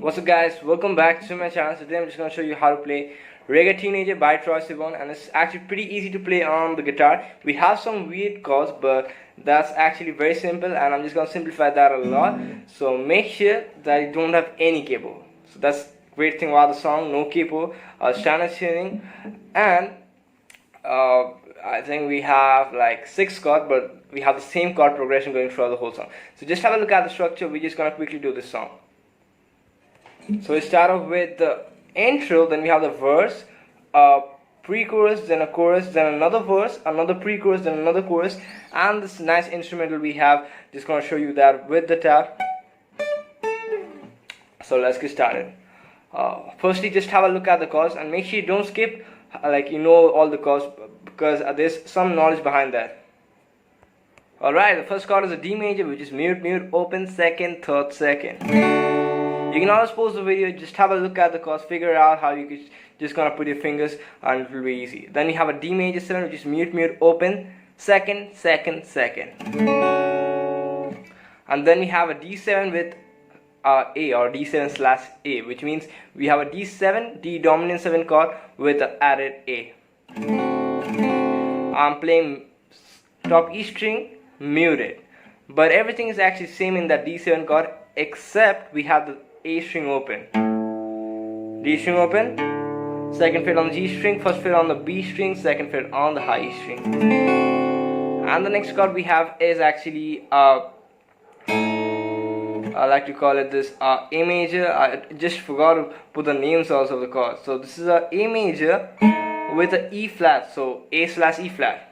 What's up guys, welcome back to my channel. Today I'm just going to show you how to play Rager Teenager by Troye Sivan, and it's actually pretty easy to play on the guitar. We have some weird chords, but that's actually very simple, and I'm just going to simplify that a lot. So make sure that you don't have any capo. So that's the great thing about the song, no capo, standard tuning, and I think we have like 6 chords, but we have the same chord progression going throughout the whole song. So just have a look at the structure. We're just going to quickly do this song. So we start off with the intro, then we have the verse, pre-chorus, then a chorus, then another verse, another pre-chorus, then another chorus, and this nice instrumental we have. Just going to show you that with the tab. So let's get started. Firstly, just have a look at the chords and make sure you don't skip like you know all the chords, because there's some knowledge behind that. Alright, the first chord is a D major, which is mute, mute, open, second, third, second. You can always pause the video, just have a look at the chords, figure out how you could just gonna put your fingers, and it will be easy. Then you have a D major 7, which is mute, mute, open, second, second, second. And then we have a D7 with A, or D7/A, which means we have a D7, D dominant 7 chord with an added A. I'm playing top E string muted, but everything is actually same in that D7 chord, except we have the A string open, D string open, second fret on the G string, first fret on the B string, second fret on the high E string. And the next chord we have is actually I like to call it this A major. I just forgot to put the names also of the chords. So this is a A major with an E flat, so A/E flat.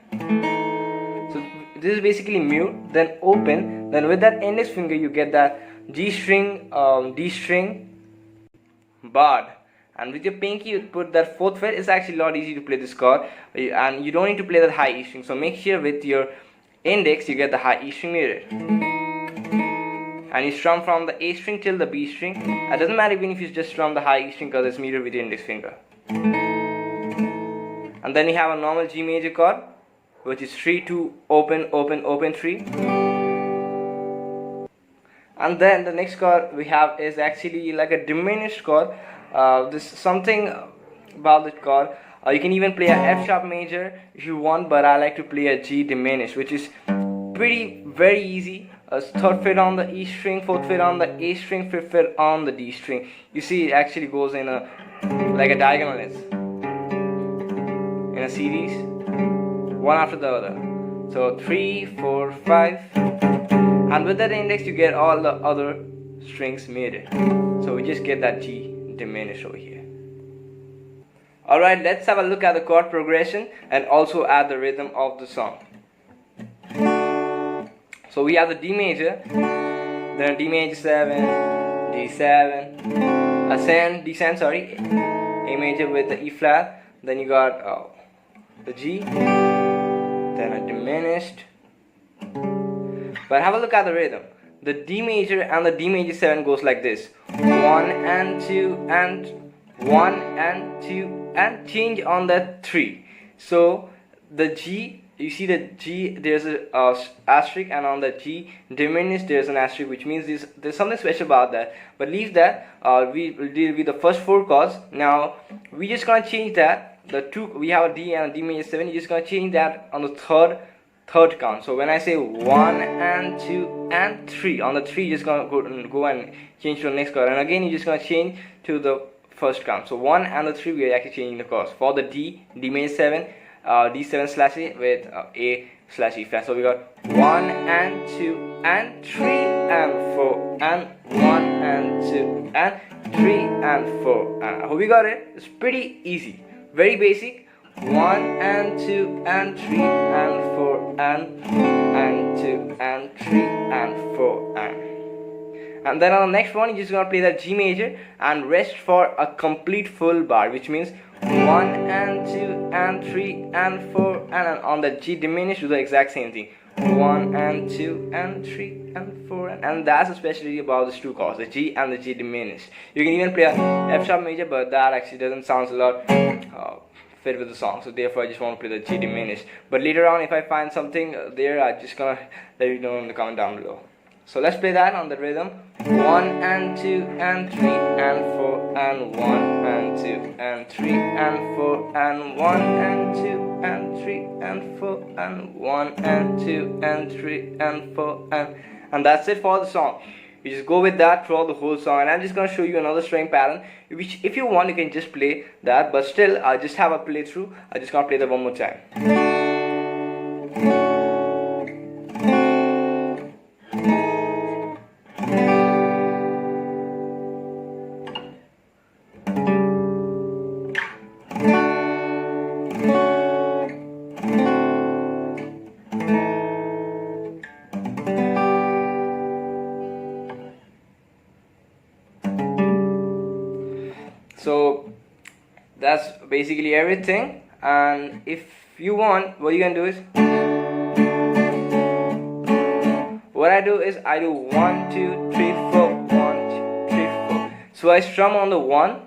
So this is basically mute, then open, then with that index finger you get that G string, D string, barred, and with your pinky you put that 4th fret. It's actually a lot easy to play this chord, and you don't need to play that high E string. So make sure with your index you get the high E string muted, and you strum from the A string till the B string. It doesn't matter even if you just strum the high E string, because it's muted with your index finger. And then you have a normal G major chord, which is 3 2 open open open 3. And then the next chord we have is actually like a diminished chord. This something about the chord. You can even play a F sharp major if you want, but I like to play a G diminished, which is very easy. 3rd fret on the E string, 4th fret on the A string, 5th fret on the D string. You see, it actually goes in a like a diagonal, in a series, one after the other. So 3 4 5. And with that index you get all the other strings muted. So we just get that G diminished over here. Alright, let's have a look at the chord progression and also add the rhythm of the song. So we have the D major, then D major 7, D7, D7, A major with the E flat, then you got the G, then a diminished. But have a look at the rhythm. The D major and the D major 7 goes like this: 1 and 2 and 1 and 2 and change on that 3. So the G, you see the G, there's a asterisk, and on the G diminished there's an asterisk, which means there's something special about that. But leave that. We will deal with the first 4 chords. Now we just gonna change that. We have a D and a D major 7. You're just gonna change that on the third count. So when I say 1 and 2 and 3, on the 3 you're just gonna go and change to the next chord, and again you're just gonna change to the first count. So 1 and the 3 we're actually changing the chords. For the D major 7, D7/A with A/E flat. So we got 1 and 2 and 3 and 4 and 1 and 2 and 3 and 4. And I hope you got it. It's pretty easy, very basic. 1 and 2 and 3 and 4 and 2 and 3 and 4 and then on the next one you're just gonna play that G major and rest for a complete full bar, which means 1 and 2 and 3 and 4, and on the G diminished do the exact same thing: 1 and 2 and 3 and 4, and that's especially about these 2 chords, the G and the G diminished. You can even play a F sharp major, but that actually doesn't sound a lot fit with the song, so therefore I just want to play the G diminished. But later on, if I find something there, I'm just gonna let you know in the comment down below. So let's play that on the rhythm. 1 and 2 and 3 and 4 and 1 and 2 and 3 and 4 and 1 and 2 and 3 and 4 and 1 and 2 and 3 and 4 and that's it for the song. You just go with that throughout the whole song, and I'm just gonna show you another string pattern, which if you want you can just play that, but still I just have a playthrough. I just gonna play that one more time. So that's basically everything, and if you want, what you can do is, what I do is I do 1 2 3 4 1 2 3 4. So I strum on the 1,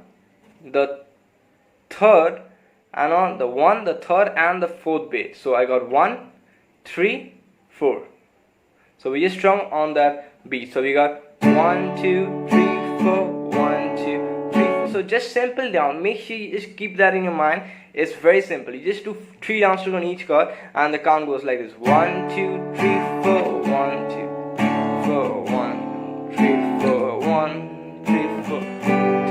the 3rd, and on the 1, the 3rd, and the 4th beat. So I got 1 3 4. So we just strum on that beat. So we got 1 2 3 4 1 2 3 4. So just simple down. Make sure you just keep that in your mind. It's very simple. You just do 3 downstrokes on each chord, and the count goes like this: 1 2 3 4 1 2 4 1 3 4 1 3 4 2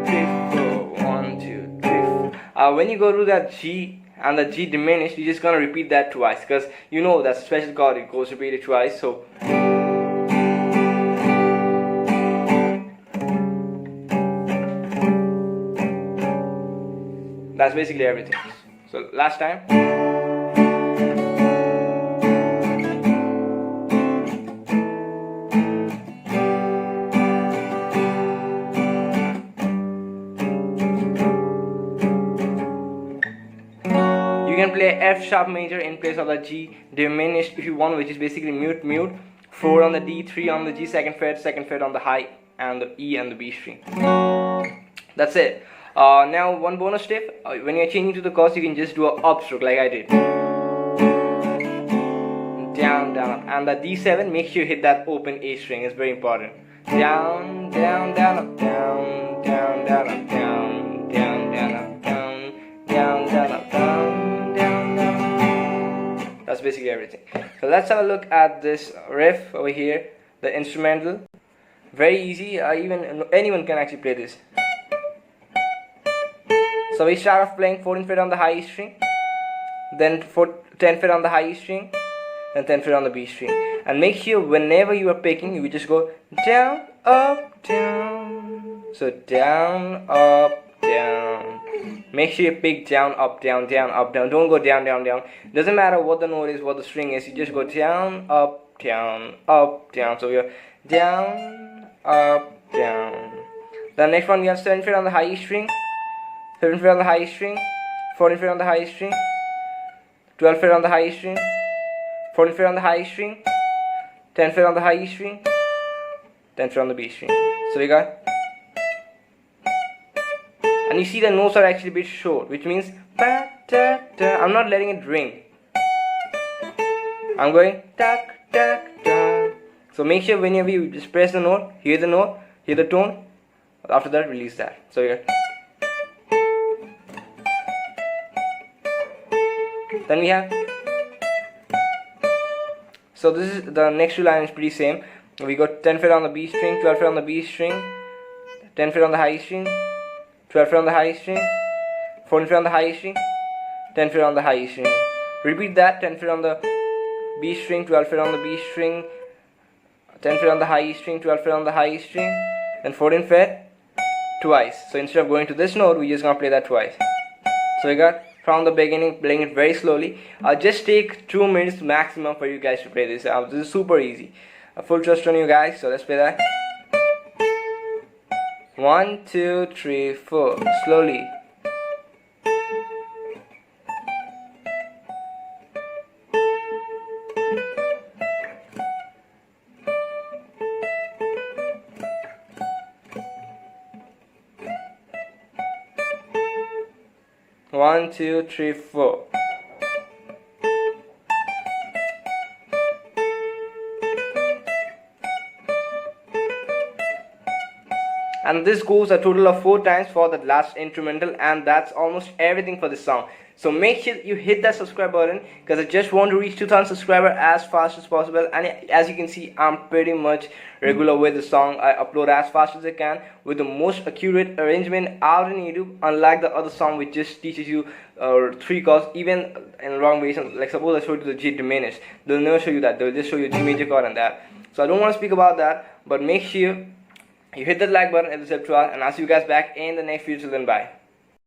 3 4 1 2 3 4. When you go to that G and the G diminished, you're just gonna repeat that twice, because you know that special chord, it goes repeated twice. So that's basically everything. So last time. You can play F sharp major in place of the G diminished if you want, which is basically mute mute. 4 on the D, 3 on the G second fret on the high, and the E and the B string. That's it. Now one bonus tip: when you're changing to the chords, you can just do an upstroke like I did. Down, down, up. And the D7, make sure you hit that open A string. It's very important. Down, down, down, up, down, down, down, up, down, down, down, up, down, down, down, up, down, down, down. That's basically everything. So let's have a look at this riff over here, the instrumental. Very easy. Even anyone can actually play this. So we start off playing 14th fret on the high E string, then 10th fret on the high E string, then 10th fret on the B string. And make sure whenever you are picking, you just go down, up, down. So down, up, down. Make sure you pick down, up, down, down, up, down. Don't go down, down, down. Doesn't matter what the note is, what the string is. You just go down, up, down, up, down. So we are down, up, down. The next one we have 7th fret on the high E string, 7th fret on the high E string, 14th fret on the high E string, 12th fret on the high E string, 14th fret on the high E string, 10th fret on the high E string, 10th fret on the B string. So we got, and you see the notes are actually a bit short, which means ba, da, da. I'm not letting it ring. I'm going tak, tak, da. So make sure whenever you just press the note, hear the tone. After that, release that. So we got. Then we have, so this is the next 2 lines pretty same. We got 10th fret on the B string, 12th fret on the B string, 10th fret on the high string, 12th fret on the high string, 14th fret on the high string, 10th fret on the high string. Repeat that: 10th fret on the B string, 12th fret on the B string, 10th fret on the high string, 12th fret on the high string, then 14th fret twice. So instead of going to this note, we just gonna play that twice. So we got from the beginning, playing it very slowly. I'll just take 2 minutes maximum for you guys to play this. This is super easy. Full trust on you guys. So let's play that. 1 2 3 4. Slowly. One, two, three, four. And this goes a total of 4 times for the last instrumental, and that's almost everything for this song. So make sure you hit that subscribe button, because I just want to reach 2,000 subscribers as fast as possible. And as you can see, I'm pretty much regular with the song. I upload as fast as I can with the most accurate arrangement out in YouTube, unlike the other song which just teaches you 3 chords, even in wrong ways. Like suppose I showed you the G diminished, they'll never show you that. They'll just show you G major chord and that. So I don't want to speak about that, but make sure you hit that like button at the subscribe, and I'll see you guys back in the next video. Till then, bye.